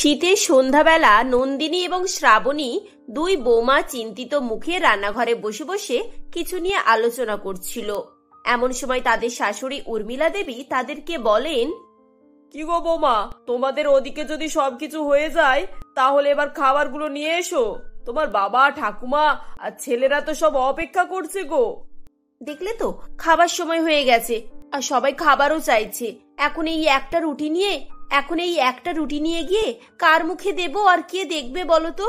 শীতের সন্ধ্যাবেলা নন্দিনী এবং শ্রাবণী দুই বৌমা চিন্তিত মুখে রান্নাঘরে বসে বসে কিছু নিয়ে আলোচনা করছিল। এমন সময় তাদের শাশুড়ি উর্মিলা দেবী তাদেরকে বলেন, কি গো বৌমা, তোমাদের ওদিকে যদি সবকিছু হয়ে যায় তাহলে এবার খাবারগুলো নিয়ে এসো। তোমার বাবা, ঠাকুমা আর ছেলেরা তো সব অপেক্ষা করছে গো। দেখলে তো খাবার সময় হয়ে গেছে আর সবাই খাবারও চাইছে। এখন এই একটা রুটি নিয়ে গিয়ে কার মুখে দেব আর কে দেখবে বলো তো?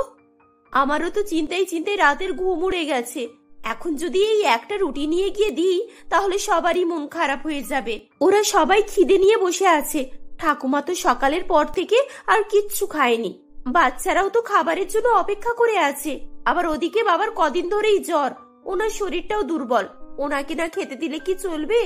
আমারও তো চিন্তায় রাতের ঘুম উড়ে গেছে। এখন যদি এই একটা রুটি নিয়ে গিয়ে দিই তাহলে সবারই মন খারাপ হয়ে যাবে। ওরা সবাই খিদে নিয়ে বসে আছে। ঠাকুমা তো সকালের পর থেকে আর কিচ্ছু খায়নি। বাচ্চারাও তো খাবারের জন্য অপেক্ষা করে আছে। আবার ওদিকে বাবার কদিন ধরেই জ্বর, ওনার শরীরটাও দুর্বল। ওনাকে না খেতে দিলে কি চলবে?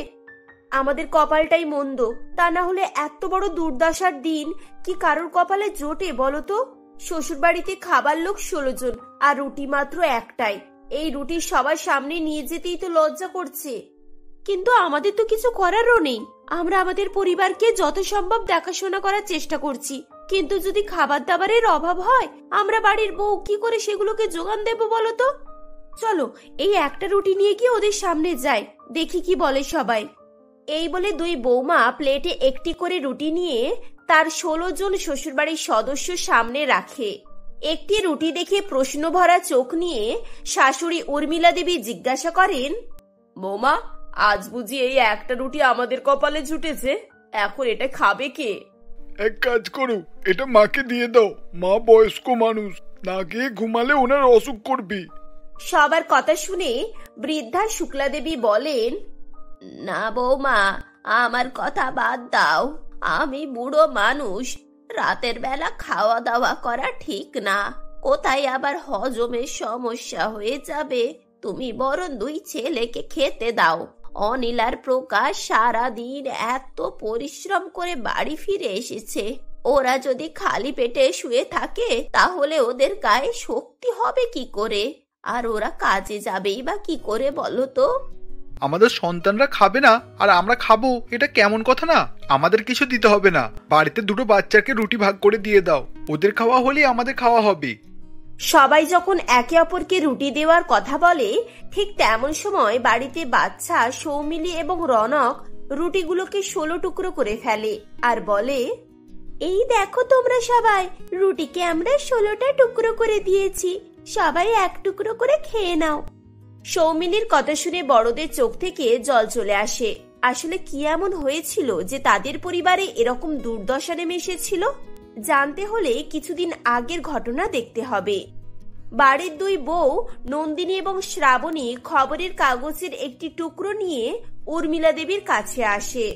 আমাদের কপালটাই মন্দ, তা না হলে এত বড় দুর্দশার দিন কি কারোর কপালে জোটে বলো তো? শ্বশুর বাড়িতে খাবার লোক 16 জন আর রুটি মাত্র একটাই। এই রুটি সবার সামনে নিয়ে যেতেই তো লজ্জা করছে। কিন্তু আমাদের তো কিছু করারও নেই। আমরা আমাদের পরিবারকে যত সম্ভব দেখাশোনা করার চেষ্টা করছি, কিন্তু যদি খাবার দাবারের অভাব হয় আমরা বাড়ির বউ কি করে সেগুলোকে যোগান দেব বলো তো? চলো এই একটা রুটি নিয়ে গিয়ে ওদের সামনে যাই, দেখি কি বলে সবাই। এই বলে দুই বৌমা প্লেটে একটি করে রুটি নিয়ে তার 16 জন শ্বশুরবাড়ির সদস্য সামনে রাখে। একটি রুটি দেখে প্রশ্ন ভরা চোখ নিয়ে শাশুড়ি উর্মিলা দেবী জিজ্ঞাসা করেন, বৌমা, আজ বুঝি এই একটা রুটি আমাদের কপালে জুটেছে? এখন এটা খাবে কে? এক কাজ করো, এটা মাকে দিয়ে দাও। মা বয়স্ক মানুষ, না খেয়ে ঘুমালে ওনার অসুখ করবে। সবার কথা শুনে বৃদ্ধা শুক্লা দেবী বলেন, না বৌমা, আমার কথা বাদ দাও। আমি বুড়ো মানুষ, রাতের বেলা খাওয়া দাওয়া করা ঠিক না। কোথায় আবার হজমের সমস্যা হয়ে যাবে। তুমি বরং দুই ছেলেকে খেতে দাও। অনিল আর প্রকাশ সারাদিন এত পরিশ্রম করে বাড়ি ফিরে এসেছে। ওরা যদি খালি পেটে শুয়ে থাকে তাহলে ওদের গায়ে শক্তি হবে কি করে? আর ওরা কাজে যাবেই বা কি করে বলো তো? আমাদের সন্তানরা খাবে না আর আমরা খাবো, এটা কেমন কথা না? আমাদের কিছু দিতে হবে না। বাড়িতে দুটো বাচ্চাকে রুটি ভাগ করে দিয়ে দাও। ওদের খাওয়া হলেই আমাদের খাওয়া হবে। সবাই যখন একে অপরকে রুটি দেওয়ার কথা বলে, ঠিক তেমন সময় বাড়িতে বাচ্চা সৌমিলি এবং রনক রুটিগুলোকে 16 টুকরো করে ফেলে আর বলে, এই দেখো তোমরা সবাই, রুটিকে আমরা 16টা টুকরো করে দিয়েছি। সবাই এক টুকরো করে খেয়ে নাও। সৌমিলির কথা শুনে বড়দের চোখ থেকে জল চলে আসে। আসলে কি এমন হয়েছিল যে তাদের পরিবারে এরকম দুর্দশা নেমে এসেছিল? জানতে হলে কিছুদিন আগের ঘটনা দেখতে হবে। বাড়ির দুই বউ নন্দিনী এবং শ্রাবণী খবরের কাগজের একটি টুকরো নিয়ে উর্মিলা দেবীর কাছে আসে।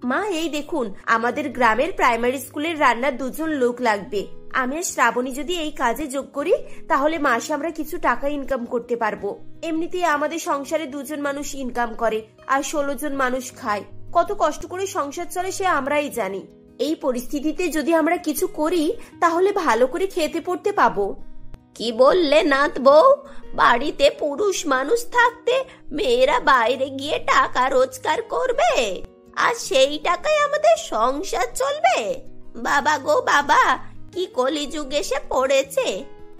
মা, এই দেখুন, আমাদের গ্রামের প্রাইমারি স্কুলের রান্নার 2 জন লোক লাগবে। আমি আর শ্রাবণী যদি এই কাজে যোগ করি তাহলে মাসে আমরা কিছু টাকা ইনকাম করতে পারবো। এমনিতেই আমাদের সংসারে 2 জন মানুষ ইনকাম করে আর 16 জন মানুষ খায়। কত কষ্ট করে সংসার চলে সে আমরাই জানি। এই পরিস্থিতিতে যদি আমরা কিছু করি তাহলে ভালো করে খেতে পড়তে পাবো। কি বললে নাত বউ? বাড়িতে পুরুষ মানুষ থাকতে মেয়েরা বাইরে গিয়ে টাকা রোজগার করবে আর সেই টাকায় আমাদের সংসার চলবে? বাবা গো বাবা, কি কলিযুগ এসে পড়েছে!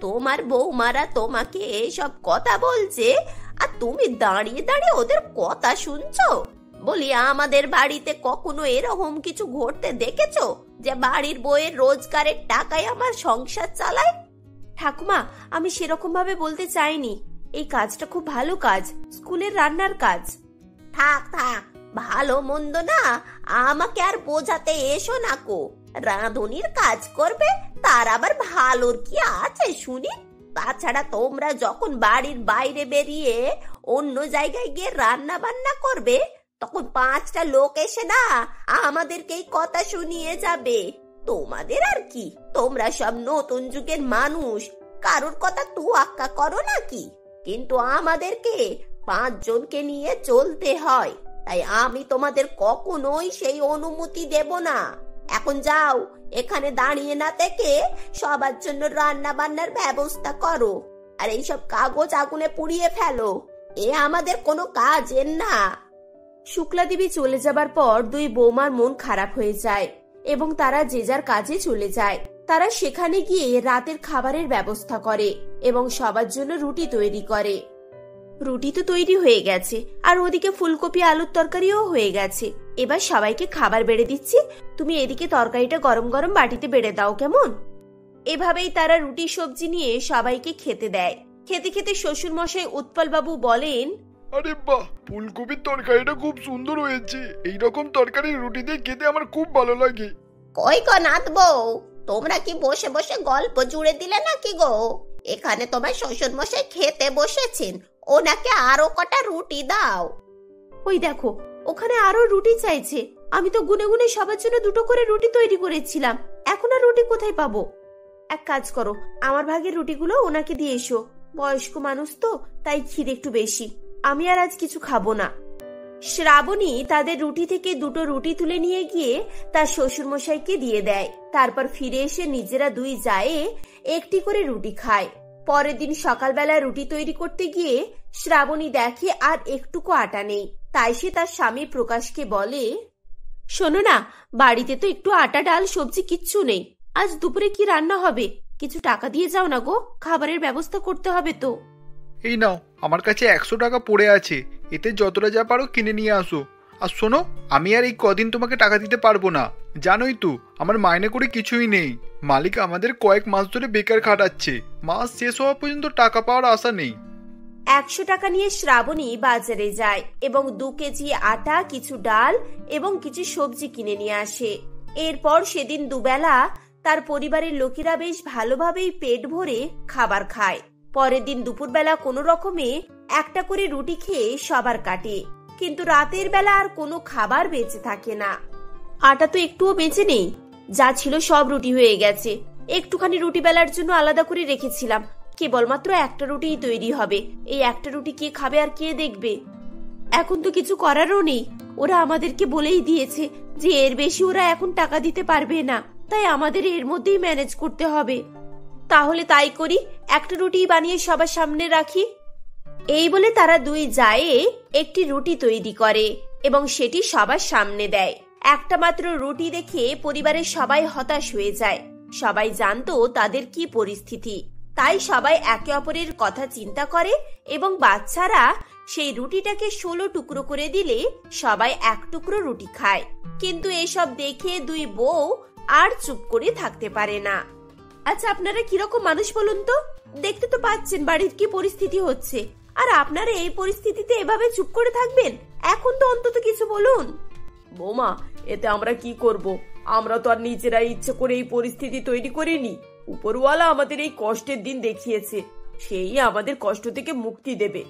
তোমার বৌমারা তোমাকে এসব কথা বলছে আর তুমি দাঁড়িয়ে দাঁড়িয়ে ওদের কথা শুনছো? বলি, আমাদের বাড়িতে কখনো এরকম কিছু ঘটতে দেখেছো যে বাড়ির বউয়ের রোজগারের টাকায় আমার সংসার চালায়? ঠাকুমা, আমি সেরকম ভাবে বলতে চাইনি। এই কাজটা খুব ভালো কাজ, স্কুলের রান্নার কাজ। থাক থাক, ভালো মন্দ না আমাকে আর বোঝাতে এসো না কো। রাঁধুনির কাজ করবে, তার আবার ভালোর কি আছে শুনি? তাছাড়া তোমরা যখন বাড়ির বাইরে বেরিয়ে অন্য জায়গায় গিয়ে রান্না বান্না করবে তখন 5টা লোক এসে না আমাদেরকে এই কথা শুনিয়ে যাবে। তোমাদের আর কি, তোমরা সব নতুন যুগের মানুষ, কারোর কথা তোয়াক্কা করো নাকি? কিন্তু আমাদেরকে 5 জনকে নিয়ে চলতে হয়, তাই আমি তোমাদের কখনোই সেই অনুমতি দেব না। এখন যাও, এখানে দাঁড়িয়ে না থেকে সবার জন্য রান্না বান্নার ব্যবস্থা করো আর এইসব কাগজ আগুনে পুড়িয়ে ফেলো। এ আমাদের কোনো কাজের না। শুক্লা দেবী চলে যাবার পর দুই বৌমার মন খারাপ হয়ে যায় এবং তারা যে যার কাজে চলে যায়। তারা সেখানে গিয়ে রাতের খাবারের ব্যবস্থা করে এবং সবার জন্য রুটি তৈরি করে। রুটি তো তৈরি হয়ে গেছে, আর ওদিকে ফুলকপি আলুর তরকারিও হয়ে গেছে। এবার সবাইকে খাবার বেড়ে দিচ্ছি, তুমি এদিকে তরকারিটা গরম গরম বাটিতে বেড়ে দাও, কেমন? এভাবেই তারা রুটি সবজি নিয়ে সবাইকে খেতে দেয়। খেতে খেতে শ্বশুর মশাই উৎপল বাবু বলেন, আরে বাহ, ফুলকপির তরকারিটা খুব সুন্দর হয়েছে। এইরকম তরকারি রুটি দিয়ে খেতে আমার খুব ভালো লাগে। কই গো নাথ বউ, তোমরা কি বসে বসে গল্প জুড়ে দিলে নাকি গো? এখানে তোমার শ্বশুর মশাই খেতে বসেছেন, ওনাকে আরো কটা রুটি দাও। ওই দেখো, ওখানে আরো রুটি চাইছে। আমি তো গুনে গুনে সবার জন্য দুটো করে রুটি তৈরি করেছিলাম, এখন আর রুটি কোথায় পাবো? এক কাজ করো, আমার ভাগের রুটিগুলো ওনাকে দিয়ে এসো। বয়স্ক মানুষ তো, তাই খিদে একটু বেশি। আমি আর আজ কিছু খাবো না। শ্রাবণী তাদের রুটি থেকে দুটো রুটি তুলে নিয়ে গিয়ে তার শ্বশুরমশাইকে দিয়ে দেয়। তারপর ফিরে এসে নিজেরা দুই জায়ে একটি করে রুটি খায়। পরের দিন সকালবেলা রুটি তৈরি করতে গিয়ে শ্রাবণী দেখে আর একটুকু আটা নেই। তাই সে তার স্বামী প্রকাশকে বলে, শোনো না, বাড়িতে তো একটু আটা ডাল সবজি কিচ্ছু নেই। আজ দুপুরে কি রান্না হবে? কিছু টাকা দিয়ে যাও না গো, খাবারের ব্যবস্থা করতে হবে তো। এই নাও, আমার কাছে 100 টাকা পড়ে আছে, এতে যতটা যা পারো কিনে নিয়ে আসো। আর শোনো, আমি আর এই কদিন তোমাকে টাকা দিতে পারবো না। জানোই তো আমার মাইনে করে কিছুই নেই। মালিক আমাদের কয়েক মাস ধরে বেকার খাটাচ্ছে, মাস শেষ হওয়া পর্যন্ত টাকা পাওয়ার আশা নেই। 100 টাকা নিয়ে শ্রাবণী বাজারে যায় এবং 2 কেজি আটা, কিছু ডাল এবং কিছু সবজি কিনে নিয়ে আসে। এরপর সেদিন দুবেলা তার পরিবারের লোকেরা বেশ ভালোভাবেই পেট ভরে খাবার খায়। পরের দিন দুপুরবেলা কোনো রকমে একটা করে রুটি খেয়ে সবার কাটে, কিন্তু রাতের বেলা আর কোনো খাবার বেঁচে থাকে না। আটা তো একটুও বেঁচে নেই, যা ছিল সব রুটি হয়ে গেছে। একটুখানি রুটি বেলার জন্য আলাদা করে রেখেছিলাম, কেবলমাত্র একটা রুটিই তৈরি হবে। এই একটা রুটি কে খাবে আর কে দেখবে? এখন তো কিছু করারও নেই। ওরা আমাদেরকে বলেই দিয়েছে যে এর বেশি ওরা এখন টাকা দিতে পারবে না, তাই আমাদের এর মধ্যেই ম্যানেজ করতে হবে। তাহলে তাই করি, একটা রুটি বানিয়ে সবার সামনে রাখি। এই বলে তারা দুই জায়ে একটি রুটি তৈরি করে এবং সেটি সবার সামনে দেয়। একটা মাত্র রুটি দেখে পরিবারের সবাই হতাশ হয়ে যায়। সবাই জানতো তাদের কি পরিস্থিতি, তাই সবাই একে অপরের কথা চিন্তা করে এবং বাচ্চারা সেই রুটিটাকে 16 টুকরো করে দিলে সবাই 1 টুকরো রুটি খায়। কিন্তু এসব দেখে দুই বউ আর চুপ করে থাকতে পারে না। আচ্ছা, আপনারা কিরকম মানুষ বলুন তো? দেখতে তো পাচ্ছেন বাড়ির কি পরিস্থিতি হচ্ছে, আর আপনারা এই পরিস্থিতিতে এভাবে চুপ করে থাকবেন? এখন তো অন্তত কিছু বলুন। বৌমা, এতে আমরা কি করব? আমরা তো আর নিজেরা ইচ্ছে করে এই পরিস্থিতি তৈরি করিনি। উপরওয়ালা আমাদের এই কষ্টের দিন দেখিয়েছে, সেই আমাদের কষ্ট থেকে মুক্তি দেবে।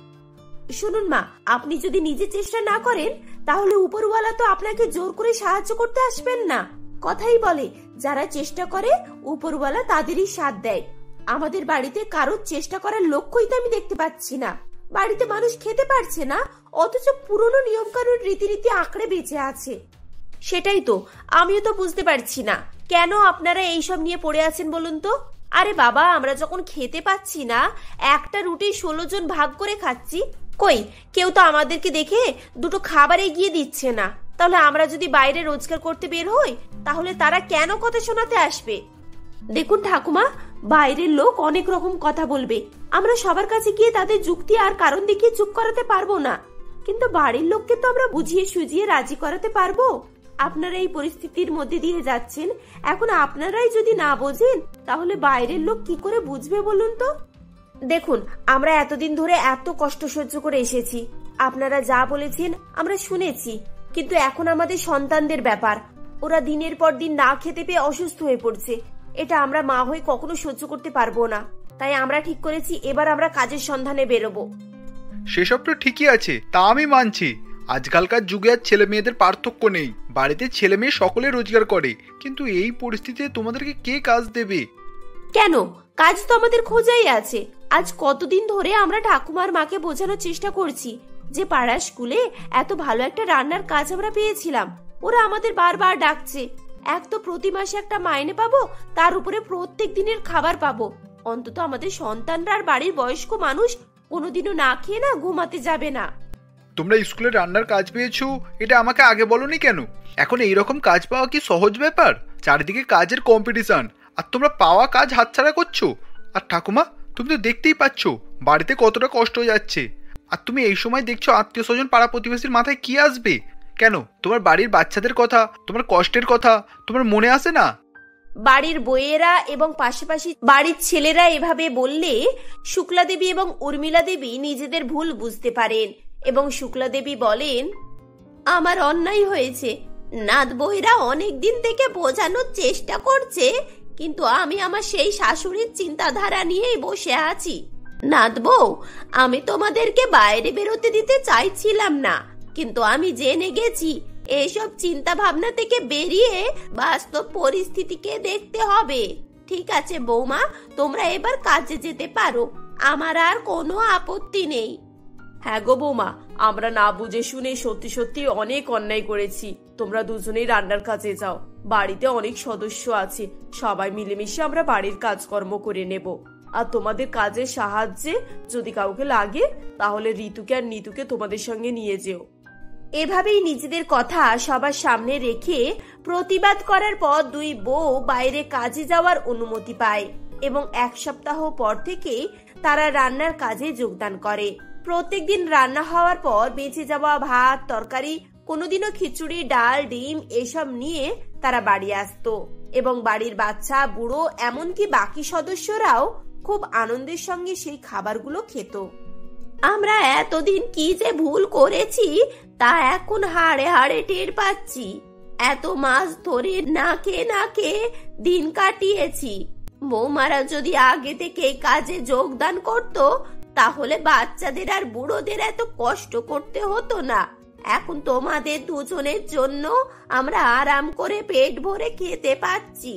শুনুন মা, আপনি যদি নিজে চেষ্টা না করেন তাহলে উপরওয়ালা তো আপনাকে জোর করে সাহায্য করতে আসবেন না। কথাই বলে, যারা চেষ্টা করে উপরওয়ালা তাদেরই সাথ দেয়। আমাদের বাড়িতে কারোর চেষ্টা করার লক্ষ্যই তো আমি দেখতে পাচ্ছি না। বাড়িতে মানুষ খেতে পারছে না, অথচ পুরনো নিয়ম কানুন রীতিনীতি আঁকড়ে বেঁচে আছে। সেটাই তো আমিও তো বুঝতে পারছি না, কেন আপনারা এইসব নিয়ে পড়ে আছেন বলুন তো? আরে বাবা, আমরা যখন খেতে পাচ্ছি না, একটা রুটি 16 জন ভাগ করে খাচ্ছি, কই কেউ তো আমাদেরকে দেখে দুটো খাবার এগিয়ে দিচ্ছে না। তাহলে আমরা যদি বাইরে রোজগার করতে বের হই, তাহলে তারা কেন কথা শোনাতে আসবে? দেখুন ঠাকুমা, বাইরের লোক অনেক রকম কথা বলবে, আমরা সবার কাছে গিয়ে তাদের যুক্তি আর কারণ দেখিয়ে চুপ করাতে পারবো না। কিন্তু বাড়ির লোককে তো আমরা বুঝিয়ে সুজিয়ে রাজি করাতে পারবো। আপনারা এই পরিস্থিতির মধ্যে দিয়ে যাচ্ছেন, এখন আপনারাই যদি না বোঝেন তাহলে বাইরের লোক কি করে বুঝবে বলুন তো? দেখুন, আমরা এতদিন ধরে এত কষ্ট সহ্য করে এসেছি, আপনারা যা বলেছেন আমরা শুনেছি, কিন্তু এখন আমাদের সন্তানদের ব্যাপার। ওরা দিনের পর দিন না খেতে পেয়ে অসুস্থ হয়ে পড়ছে, এটা আমরা মা হয়ে কখনো সহ্য করতে পারবো না। তাই আমরা ঠিক করেছি এবার আমরা কাজের সন্ধানে বেরোবো। সেসব তো ঠিকই আছে, তা আমি মানছি। আজকালকার যুগে আর ছেলে মেয়েদের পার্থক্য নেই, বাড়িতে ছেলে মেয়ে সকলে রোজগার করে, কিন্তু এই পরিস্থিতিতে তোমাদেরকে কে কাজ দেবে? কেন, কাজ তো আমাদের খোঁজাই আছে। আজ কতদিন ধরে আমরা ঠাকুমার মাকে বোঝানোর চেষ্টা করছি যে পাড়ার স্কুলে এত ভালো একটা রান্নার কাজ আমরা পেয়েছিলাম। ওরা আমাদের বারবার ডাকছে। এক তো প্রতি মাসে একটা মাইনে পাবো, তার উপরে প্রত্যেক দিনের খাবার পাবো। অন্তত আমাদের সন্তানরা আর বাড়ির বয়স্ক মানুষ কোনোদিনও না খেয়ে না ঘুমাতে যাবে না। তোমরা স্কুলে রান্নার কাজ পেয়েছো, এটা আমাকে আগে বলনি কেন? এখন এইরকম কাজ পাওয়া কি সহজ ব্যাপার? চারিদিকে কাজের কম্পিটিশন, আর তোমরা পাওয়া কাজ হাতছাড়া করছো। আর ঠাকুমা, তুমি তো দেখতেই পাচ্ছ বাড়িতে কতটা কষ্ট হয়ে যাচ্ছে। আর তুমি এই সময় দেখছো আত্মীয় স্বজন পাড়া প্রতিবেশীর মাথায় কি আসবে। কেন তোমার বাড়ির বাচ্চাদের কথা, তোমার কষ্টের কথা তোমার মনে আসে না? বাড়ির বউয়েরা এবং পাশাপাশি বাড়ির ছেলেরা এভাবে বললে শুক্লা দেবী এবং উর্মিলা দেবী নিজেদের ভুল বুঝতে পারেন এবং শুক্লা দেবী বলেন, আমার অন্যায় হয়েছে। নাত বইরা অনেক দিন থেকে বোঝানোর চেষ্টা করছে, কিন্তু আমি আমার সেই শাশুড়ির চিন্তাধারা নিয়েই বসে আছি। নাত বউ, আমি তোমাদেরকে বাইরে বেরোতে দিতে চাইছিলাম না, কিন্তু আমি জেনে গেছি এইসব চিন্তা ভাবনা থেকে বেরিয়ে বাস্তব পরিস্থিতিকে দেখতে হবে। ঠিক আছে বৌমা, তোমরা এবার কাজে যেতে পারো, আমার আর কোনো আপত্তি নেই। হ্যাঁ গো বৌমা, আমরা না বুঝে শুনে সত্যি সত্যি অনেক অন্যায় করেছি। তোমরা দুজনেই রান্নার কাজে যাও, বাড়িতে অনেক সদস্য আছে, সবাই মিলেমিশে আমরা বাড়ির কাজকর্ম করে নেব। আর তোমাদের কাজের সাহায্যে যদি কাউকে লাগে তাহলে ঋতুকে আর নিতুকে তোমাদের সঙ্গে নিয়ে যেও। এভাবেই নিজেদের কথা সবার সামনে রেখে প্রতিবাদ করার পর দুই বউ বাইরে কাজে যাওয়ার অনুমতি পায় এবং এক সপ্তাহ পর থেকে তারা রান্নার কাজে যোগদান করে। প্রত্যেকদিন রান্না হওয়ার পর বেঁচে যাওয়া ভাত, তরকারি, কোনোদিনও খিচুড়ি, ডাল, ডিম এসব নিয়ে তারা বাড়ি আসতো এবং বাড়ির বাচ্চা, বুড়ো, এমনকি বাকি সদস্যরাও খুব আনন্দের সঙ্গে সেই খাবারগুলো খেত। আমরা এতদিন কি যে ভুল করেছি তা এখন হাড়ে হাড়ে টের পাচ্ছি। এত মাস ধরে না খেয়ে দিন কাটিয়েছি। বৌমারা যদি আগে থেকে এই কাজে যোগদান করত তাহলে বাচ্চাদের আর বুড়োদের এত কষ্ট করতে হতো না। এখন তোমাদের দুজনের জন্য আমরা আরাম করে পেট ভরে খেতে পাচ্ছি।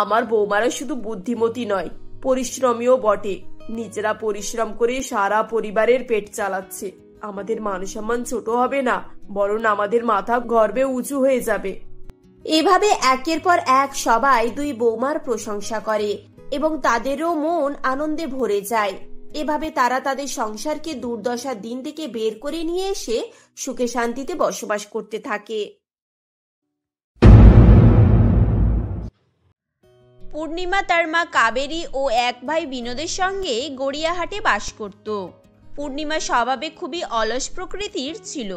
আমার বৌমারা শুধু বুদ্ধিমতী নয়, পরিশ্রমীও বটে। নিজেরা পরিশ্রম করে সারা পরিবারের পেট চালাচ্ছে। আমাদের মান সম্মান ছোট হবে না, বরং আমাদের মাথা গর্বে উঁচু হয়ে যাবে। এভাবে একের পর এক সবাই দুই বৌমার প্রশংসা করে এবং তাদেরও মন আনন্দে ভরে যায়। এভাবে তারা তাদের সংসারকে দুর্দশার দিন থেকে বের করে নিয়ে এসে সুখে শান্তিতে বসবাস করতে থাকে। পূর্ণিমা তার মা কাবেরী ও এক ভাই বিনোদের সঙ্গে গড়িয়াহাটে বাস করত। পূর্ণিমা স্বভাবে খুবই অলস প্রকৃতির ছিল,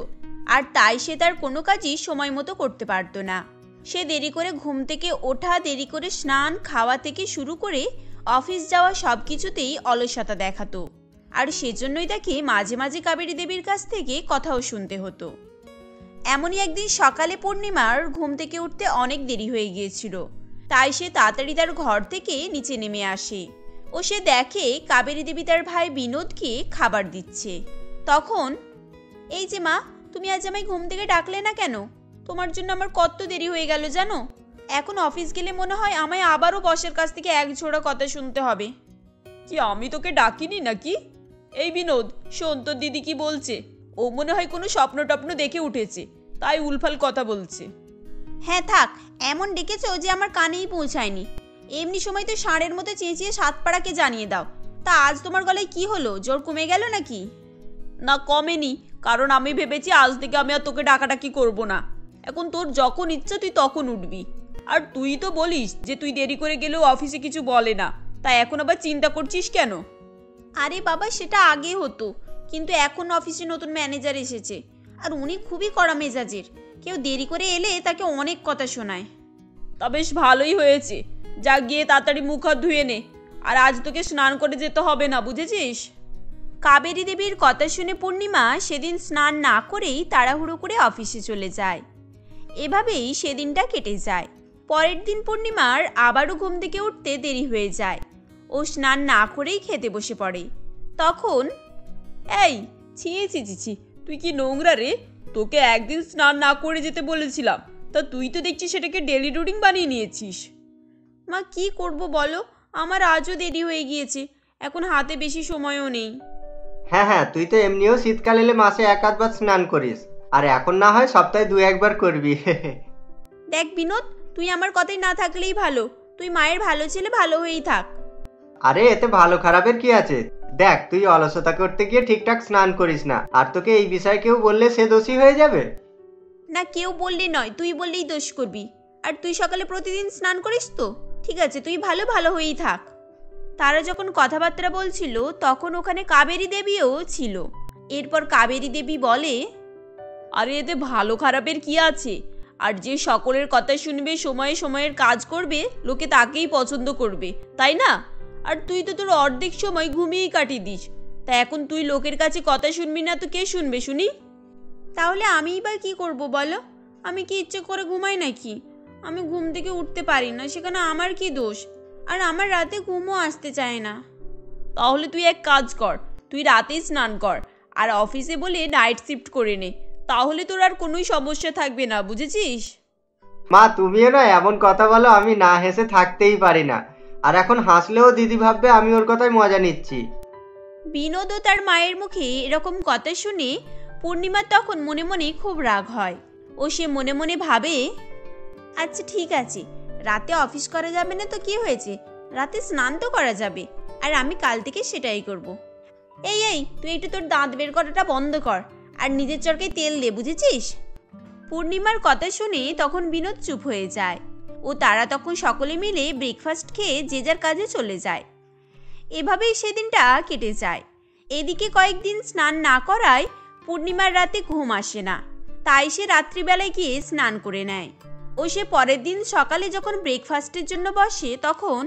আর তাই সে তার কোনো কাজই সময় মতো করতে পারত না। সে দেরি করে ঘুম থেকে ওঠা, দেরি করে স্নান, খাওয়া থেকে শুরু করে অফিস যাওয়া সবকিছুতেই অলসতা দেখাতো, আর সেজন্যই তাকে মাঝে মাঝে কাবেরী দেবীর কাছ থেকে কথাও শুনতে হতো। এমনই একদিন সকালে পূর্ণিমার ঘুম থেকে উঠতে অনেক দেরি হয়ে গিয়েছিল, তাই সে তাড়াতাড়ি তার ঘর থেকে নিচে নেমে আসে ও সে দেখে কাবেরী দেবী তার ভাই বিনোদকে খাবার দিচ্ছে। তখন, এই যে মা, তুমি আজ আমায় ঘুম থেকে ডাকলে না কেন? তোমার জন্য আমার কত দেরি হয়ে গেল জানো। এখন অফিস গেলে মনে হয় আমায় আবারও বসের কাছ থেকে এক ঝোড়া কথা শুনতে হবে। কি আমি তোকে ডাকিনি নাকি? এই বিনোদ, শোন তোর দিদি কি বলছে। ও মনে হয় কোনো স্বপ্ন টপ্ন দেখে উঠেছে, তাই উলফাল কথা বলছে। হ্যাঁ থাক, এমন ডেকেছো যে আমার কানেই পৌঁছায়নি। এমনি সময় তো ষাঁড়ের মতো চেঁচিয়ে সাতপাড়াকে জানিয়ে দাও। তা আজ তোমার গলায় কি হলো? জোর কমে গেল নাকি? না কমেনি, কারণ আমি ভেবেছি আজ থেকে আমি আর তোকে ডাকাডাকি করবো না। এখন তোর যখন ইচ্ছা তুই তখন উঠবি। আর তুই তো বলিস যে তুই দেরি করে গেলেও অফিসে কিছু বলে না, তা এখন আবার চিন্তা করছিস কেন? আরে বাবা, সেটা আগে হতো, কিন্তু এখন অফিসে নতুন ম্যানেজার এসেছে, আর উনি খুবই কড়া মেজাজের। কেউ দেরি করে এলে তাকে অনেক কথা শোনায়। তা বেশ ভালোই হয়েছে, যা গিয়ে তাড়াতাড়ি মুখ হাত ধুয়ে নে। আর আজ তোকে স্নান করে যেতে হবে না, বুঝেছিস? কাবেরী দেবীর কথা শুনে পূর্ণিমা সেদিন স্নান না করেই তাড়াহুড়ো করে অফিসে চলে যায়। এভাবেই সেদিনটা কেটে যায়। পরের দিন পূর্ণিমার আবারও ঘুম থেকে উঠতে দেরি হয়ে যায়। ও স্নান না করেই খেতে বসে পড়ে। তখন, এই ছি ছি ছি ছি, তুই কি নোংরা রে! তোকে একদিন স্নান না করে যেতে বলেছিলাম, তা তুই তো দেখছি সেটাকে ডেলি রুটিন বানিয়ে নিয়েছিস। মা কি করব বলো, আমার আজও দেরি হয়ে গিয়েছে, এখন হাতে বেশি সময়ও নেই। হ্যাঁ, তুই তো এমনিও শীতকাল এলে মাসে এক আধবার স্নান করিস, আর এখন না হয় সপ্তাহে 2-1 করবি। দেখ বিনোদ, তুই আমার কথাই না থাকলেই ভালো। তুই মায়ের ভালো ছেলে, ভালো হয়েই থাক। আরে এতে ভালো খারাপের কি আছে? দেখ, তুই অলসতা করতে গিয়ে ঠিকঠাক স্নান করিস না, আর তোকে এই বিষয়ে কেউ বললে সে দোষী হয়ে যাবে না, কেউ বললে নয়, তুই বললেই দোষ করবি। আর তুই সকালে প্রতিদিন স্নান করিস তো? ঠিক আছে, তুই ভালো ভালো হয়েই থাক। তারা যখন কথাবার্তা বলছিল তখন ওখানে কাবেরী দেবীও ছিল। এরপর কাবেরী দেবী বলে, আরে এতে ভালো খারাপের কি আছে? আর যে সকলের কথা শুনবে, সময়ে সময়ের কাজ করবে, লোকে তাকেই পছন্দ করবে, তাই না? আর তুই তো তোর অর্ধেক সময় ঘুমিয়েই কাটিয়ে দিস। তা এখন তুই লোকের কাছে কথা শুনবি না তো কে শুনবে শুনি? তাহলে আমিই বা কি করব বলো? আমি কি ইচ্ছে করে ঘুমাই নাকি? আমি ঘুম থেকে উঠতে পারি না, সেখানে আমার কি দোষ? আর আমার রাতে ঘুমও আসতে চায় না। তাহলে তুই এক কাজ কর, তুই রাতেই স্নান কর আর অফিসে বলে নাইট শিফট করে নে, তাহলে তোর আর কোনোই সমস্যা থাকবে না, বুঝেছিস? মা, তুমিও না এমন কথা বলো, আমি না হেসে থাকতেই পারি না। আর এখন হাসলেও দিদি ভাববে আমি ওর কথায় মজা নিচ্ছি। বিনোদ ও তার মায়ের মুখে এরকম কথা শুনে পূর্ণিমার তখন মনে মনে খুব রাগ হয়। ও সে মনে মনে ভাবে, আচ্ছা ঠিক আছে, রাতে অফিস করা যাবে না তো কি হয়েছে, রাতে স্নান তো করা যাবে, আর আমি কাল থেকে সেটাই করব। এই তুই একটু তোর দাঁত বের করাটা বন্ধ কর আর নিজের চরকায় তেল দে, বুঝেছিস? পূর্ণিমার কথা শুনে তখন বিনোদ চুপ হয়ে যায় ও তারা তখন সকলে মিলে ব্রেকফাস্ট খেয়ে যে যার কাজে চলে যায়। এভাবেই সেদিনটা কেটে যায়। এদিকে কয়েকদিন স্নান না করায় পূর্ণিমার রাতে ঘুম আসে না, তাই সে রাত্রিবেলায় গিয়ে স্নান করে নেয়। ও সে পরের দিন সকালে যখন ব্রেকফাস্টের জন্য বসে তখন,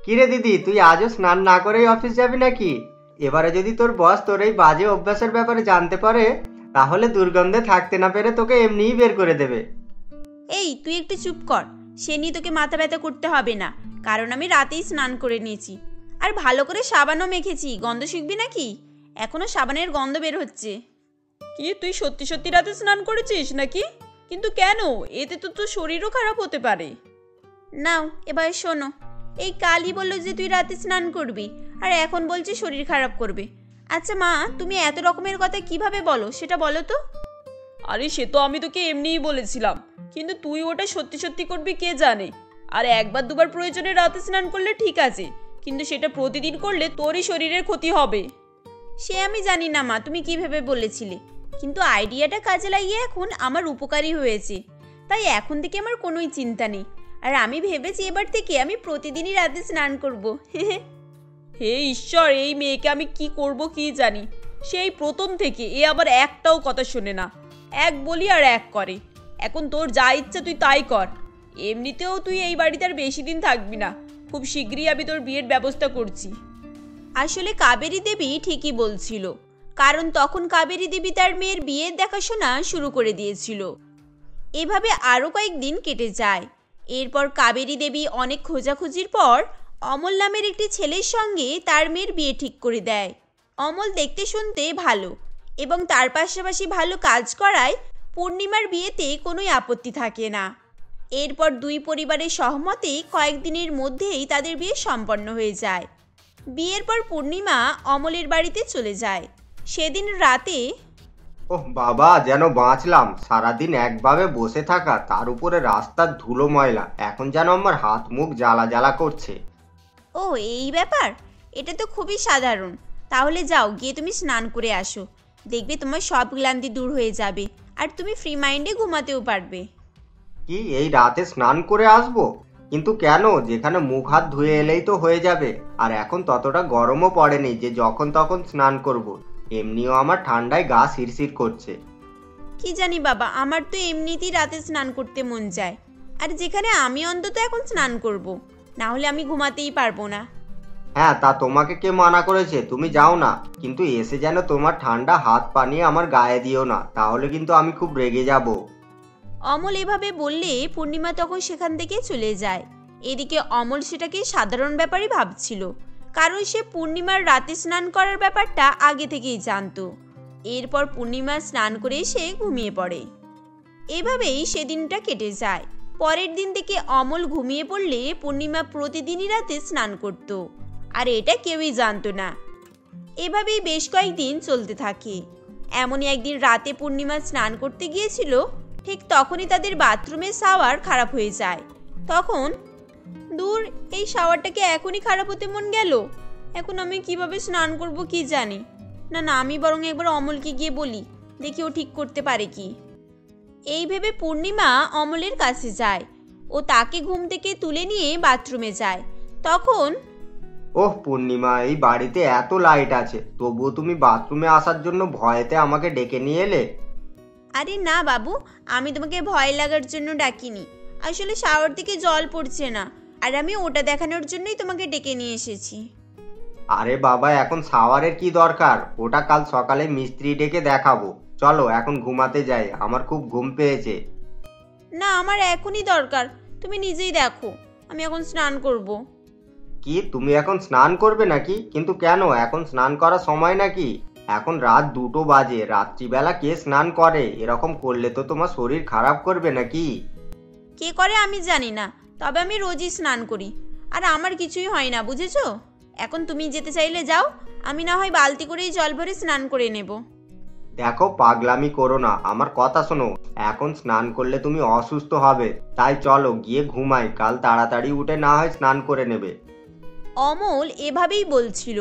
কিরে দিদি, তুই আজও স্নান না করেই অফিস যাবি নাকি? এবারে যদি তোর বস তোর এই বাজে অভ্যাসের ব্যাপারে জানতে পারে, তাহলে দুর্গন্ধে থাকতে না পেরে তোকে এমনিই বের করে দেবে। এই তুই একটু চুপ কর, সে নিয়ে তোকে মাথা ব্যথা করতে হবে না, কারণ আমি রাতেই স্নান করে নিয়েছি আর ভালো করে সাবানও মেখেছি। গন্ধ শিখবি নাকি? এখনো সাবানের গন্ধ বের হচ্ছে। কি তুই সত্যি সত্যি রাতে স্নান করেছিস নাকি? কিন্তু কেন? এতে তো তোর শরীরও খারাপ হতে পারে। নাও এবার শোনো, এই কালই বললো যে তুই রাতে স্নান করবি আর এখন বলছে শরীর খারাপ করবে। আচ্ছা মা, তুমি এত রকমের কথা কিভাবে বলো সেটা বলো তো। আরে সে তো আমি তোকে এমনিই বলেছিলাম, কিন্তু তুই ওটা সত্যি সত্যি করবি কে জানে। আর একবার দুবার প্রয়োজনে রাতে স্নান করলে ঠিক আছে, কিন্তু সেটা প্রতিদিন করলে তোরই শরীরের ক্ষতি হবে। সে আমি জানি না মা, তুমি কি ভেবে বলেছিলে, কিন্তু আইডিয়াটা কাজে লাগিয়ে এখন আমার উপকারী হয়েছে, তাই এখন থেকে আমার কোনোই চিন্তা নেই। আর আমি ভেবেছি এবার থেকে আমি প্রতিদিনই রাতে স্নান করব। হে ঈশ্বর, এই মেয়েকে আমি কি করব কি জানি। সেই প্রথম থেকে এ আবার একটাও কথা শোনে না, এক বলি আর এক করে। এখন তোর যা ইচ্ছা তুই তাই কর। এমনিতেও তুই এই বাড়িতে আর বেশি দিন থাকবি না, খুব শীঘ্রই আমি তোর বিয়ের ব্যবস্থা করছি। আসলে কাবেরী দেবী ঠিকই বলছিল, কারণ তখন কাবেরী দেবী তার মেয়ের বিয়ের দেখাশোনা শুরু করে দিয়েছিল। এভাবে আরও কয়েকদিন কেটে যায়। এরপর কাবেরী দেবী অনেক খোঁজাখুঁজির পর অমল নামের একটি ছেলের সঙ্গে তার মেয়ের বিয়ে ঠিক করে দেয়। অমল দেখতে শুনতে ভালো এবং তার পাশাপাশি ভালো কাজ করায় পূর্ণিমার বিয়েতে কোনোই আপত্তি থাকে না। এরপর দুই পরিবারের সহমতে কয়েকদিনের মধ্যেই তাদের বিয়ে সম্পন্ন হয়ে যায়। বিয়ের পর পূর্ণিমা অমলের বাড়িতে চলে যায়। সেদিন রাতে, ওহ বাবা, যেন বাঁচলাম। সারাদিন একভাবে বসে থাকা, তার উপরে রাস্তার ধুলো ময়লা, এখন যেন আমার হাত মুখ জ্বালা জ্বালা করছে। ও এই ব্যাপার, এটা তো খুবই সাধারণ। তাহলে যাও গিয়ে তুমি স্নান করে আসো, দেখবে তোমার সব ক্লান্তি দূর হয়ে যাবে আর তুমি ফ্রি মাইন্ডে ঘুমাতেও পারবে। কি এই রাতে স্নান করে আসবো? কিন্তু কেন? যেখানে মুখ হাত ধুয়ে এলেই তো হয়ে যাবে। আর এখন ততটা গরমও পড়েনি যে যখন তখন স্নান করব। এমনিও আমার ঠান্ডায় গা শিরশির করছে। কি জানি বাবা, আমার তো এমনিতেই রাতে স্নান করতে মন চায়, আর যেখানে আমি অন্তত এখন স্নান করব, না হলে আমি ঘুমাতেই পারবো না। হ্যাঁ, তা তোমাকে কে মানা করেছে? তুমি যাও না, কিন্তু এসে যেন তোমার ঠান্ডা হাত পা নিয়ে আমার গায়ে দিও না, তাহলে কিন্তু আমি খুব রেগে যাব। অমল এভাবে বললে পূর্ণিমা তখন সেখান থেকে চলে যায়। এদিকে অমল সেটাকে সাধারণ ব্যাপারই ভাবছিল, কারণ সে পূর্ণিমার রাতে স্নান করার ব্যাপারটা আগে থেকেই জানতো। এরপর পূর্ণিমা স্নান করে এসে ঘুমিয়ে পড়ে। এভাবেই সেদিনটা কেটে যায়। পরের দিন থেকে অমল ঘুমিয়ে পড়লে পূর্ণিমা প্রতিদিনই রাতে স্নান করত, আর এটা কেউই জানতো না। এভাবেই বেশ কয়েকদিন চলতে থাকে। এমনই একদিন রাতে পূর্ণিমা স্নান করতে গিয়েছিল, ঠিক তখনই তাদের বাথরুমের শাওয়ার খারাপ হয়ে যায়। তখন, দূর, এই শাওয়ারটাকে এখনই খারাপ হতে মন গেল, এখন আমি কিভাবে স্নান করব কি জানি। না না, আমি বরং একবার অমলকে গিয়ে বলি, দেখি ও ঠিক করতে পারে কি। এই ভেবে পূর্ণিমা অমলের কাছে যায়। ও তাকে ঘুম থেকে তুলে নিয়ে বাথরুমে যায়। তখন ওহ পূর্ণিমা, এই বাড়িতে এত লাইট আছে তবুও তুমি বাথরুমে আসার জন্য ভয়েতে আমাকে ডেকে নিয়ে এলে? আরে না বাবু, আমি তোমাকে ভয় লাগার জন্য ডাকিনি। আসলে শাওয়ার থেকে জল পড়ছে না, আর আমি ওটা দেখানোর জন্যই তোমাকে ডেকে নিয়ে এসেছি। আরে বাবা, এখন শাওয়ারের কি দরকার? ওটা কাল সকালে মিস্ত্রি ডেকে দেখাবো। চলো এখন ঘুমাতে যাই, আমার খুব ঘুম পেয়েছে। না, আমার এখনই দরকার, তুমি নিজেই দেখো, আমি এখন স্নান করব। কি, তুমি এখন স্নান করবে নাকি? কিন্তু কেন, এখন স্নান করার সময় নাকি? এখন রাত 2টো বাজে, রাত্রিবেলা কে স্নান করে? এরকম করলে তো তোমার শরীর খারাপ করবে নাকি? কে করে আমি জানি না, তবে আমি রোজই স্নান করি, আর আমার কিছুই হয় না, বুঝেছো? এখন তুমি যেতে চাইলে যাও, আমি না হয় বালতি করেই জল ভরে স্নান করে নেব। দেখো, পাগলামি করো না, আমার কথা শোনো। এখন স্নান করলে তুমি অসুস্থ হবে, তাই চলো গিয়ে ঘুমাই, কাল তাড়াতাড়ি উঠে না হয় স্নান করে নেবে। অমল এভাবেই বলছিল,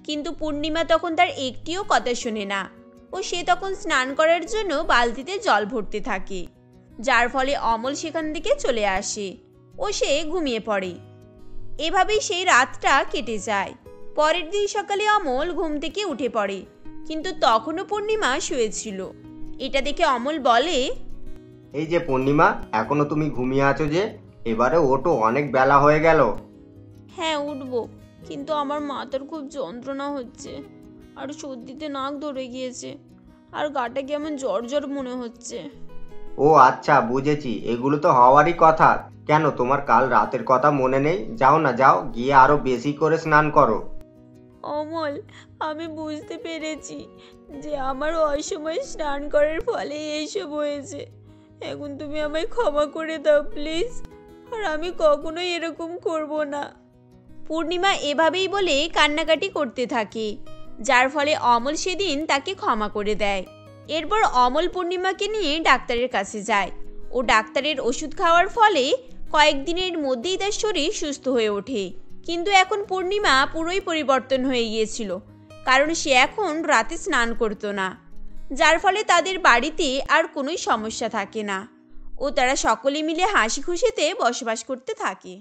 কিন্তু পূর্ণিমা তখন তার একটিও কথা শোনে না। সে তখন স্নান করার জন্য বালতিতে জল ভরতে থাকে, যার ফলে অমল সেখান থেকে চলে আসে ও সে ঘুমিয়ে পড়ে। এভাবেই সেই রাতটা কেটে যায়। পরের দিন সকালে অমল ঘুম থেকে উঠে পড়ে, কিন্তু তখনও পূর্ণিমা শুয়েছিল। এটা দেখে অমল বলে, এই যে পূর্ণিমা, এখনো তুমি ঘুমিয়ে আছো যে? এবারে ওঠো, অনেক বেলা হয়ে গেল। হ্যাঁ উঠবো, কিন্তু আমার মাথার খুব যন্ত্রণা হচ্ছে, আর সর্দিতে নাক ধরে গিয়েছে, আর গাটা কেমন জ্বর জ্বর মনে হচ্ছে। ও আচ্ছা, বুঝেছি, এগুলো তো হওয়ারই কথা। কেন, তোমার কাল রাতের কথা মনে নেই? যাও না, যাও গিয়ে আরো বেশি করে স্নান করো। অমল, আমি বুঝতে পেরেছি যে আমার অসময়ে স্নান করার ফলে এইসব হয়েছে। এখন তুমি আমায় ক্ষমা করে দাও প্লিজ, আর আমি কখনোই এরকম করব না। পূর্ণিমা এভাবেই বলে কান্নাকাটি করতে থাকে, যার ফলে অমল সেদিন তাকে ক্ষমা করে দেয়। এরপর অমল পূর্ণিমাকে নিয়ে ডাক্তারের কাছে যায়, ও ডাক্তারের ওষুধ খাওয়ার ফলে কয়েকদিনের মধ্যেই তার শরীর সুস্থ হয়ে ওঠে। কিন্তু এখন পূর্ণিমা পুরোই পরিবর্তন হয়ে গিয়েছিল, কারণ সে এখন রাতে স্নান করতো না, যার ফলে তাদের বাড়িতে আর কোনোই সমস্যা থাকে না, ও তারা সকলে মিলে হাসি খুশিতে বসবাস করতে থাকে।